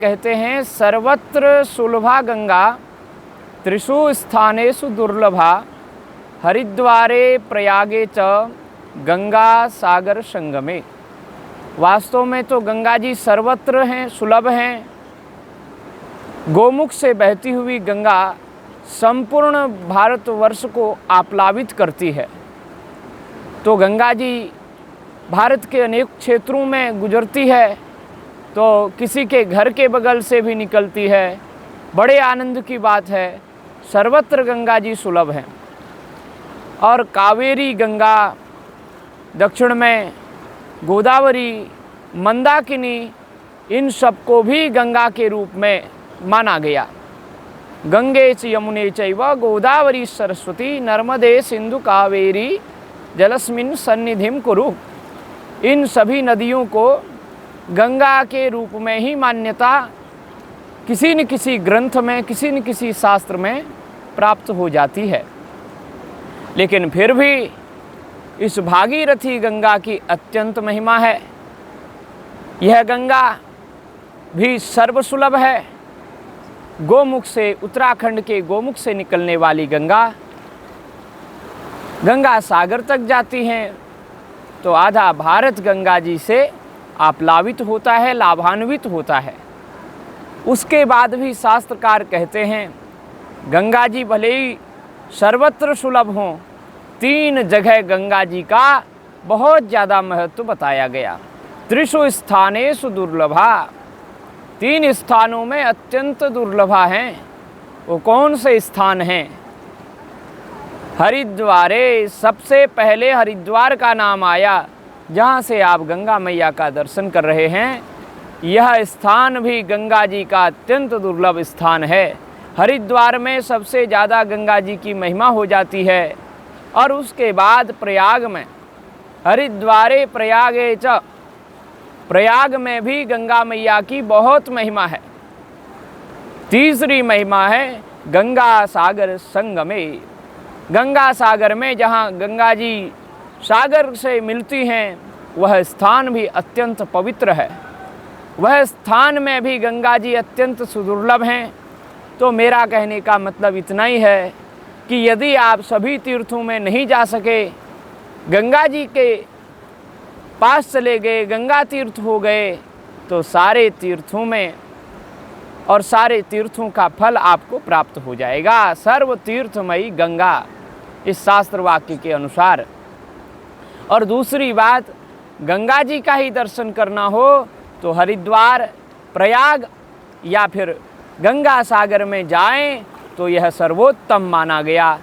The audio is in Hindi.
कहते हैं सर्वत्र सुलभा गंगा त्रिषु स्थानेषु दुर्लभा हरिद्वारे प्रयागे च गंगा सागर संगमे। वास्तव में तो गंगा जी सर्वत्र हैं, सुलभ हैं। गोमुख से बहती हुई गंगा संपूर्ण भारतवर्ष को आप्लावित करती है। तो गंगा जी भारत के अनेक क्षेत्रों में गुजरती है, तो किसी के घर के बगल से भी निकलती है। बड़े आनंद की बात है, सर्वत्र गंगा जी सुलभ हैं। और कावेरी गंगा, दक्षिण में गोदावरी, मंदाकिनी, इन सबको भी गंगा के रूप में माना गया। गंगे च यमुने चैव गोदावरी सरस्वती नर्मदे सिंधु कावेरी जलस्मिन् सन्निधिं कुरु। इन सभी नदियों को गंगा के रूप में ही मान्यता किसी न किसी ग्रंथ में, किसी न किसी शास्त्र में प्राप्त हो जाती है। लेकिन फिर भी इस भागीरथी गंगा की अत्यंत महिमा है। यह गंगा भी सर्वसुलभ है। गोमुख से, उत्तराखंड के गोमुख से निकलने वाली गंगा गंगा सागर तक जाती हैं, तो आधा भारत गंगा जी से आप्लावित होता है, लाभान्वित होता है। उसके बाद भी शास्त्रकार कहते हैं गंगा जी भले ही सर्वत्र सुलभ हों, 3 जगह गंगा जी का बहुत ज़्यादा महत्व बताया गया। त्रिषु स्थानेषु दुर्लभा, 3 स्थानों में अत्यंत दुर्लभा हैं। वो कौन से स्थान हैं? हरिद्वारे, सबसे पहले हरिद्वार का नाम आया, जहाँ से आप गंगा मैया का दर्शन कर रहे हैं। यह स्थान भी गंगा जी का अत्यंत दुर्लभ स्थान है। हरिद्वार में सबसे ज़्यादा गंगा जी की महिमा हो जाती है। और उसके बाद प्रयाग में, हरिद्वारे प्रयागे च, प्रयाग में भी गंगा मैया की बहुत महिमा है। तीसरी महिमा है गंगा सागर संगमे। गंगा सागर में जहाँ गंगा जी सागर से मिलती हैं, वह स्थान भी अत्यंत पवित्र है। वह स्थान में भी गंगा जी अत्यंत सुदुर्लभ हैं। तो मेरा कहने का मतलब इतना ही है कि यदि आप सभी तीर्थों में नहीं जा सके, गंगा जी के पास चले गए, गंगा तीर्थ हो गए, तो सारे तीर्थों में और सारे तीर्थों का फल आपको प्राप्त हो जाएगा। सर्व तीर्थमयी गंगा, इस शास्त्र वाक्य के अनुसार। और दूसरी बात, गंगा जी का ही दर्शन करना हो तो हरिद्वार, प्रयाग या फिर गंगा सागर में जाएं, तो यह सर्वोत्तम माना गया।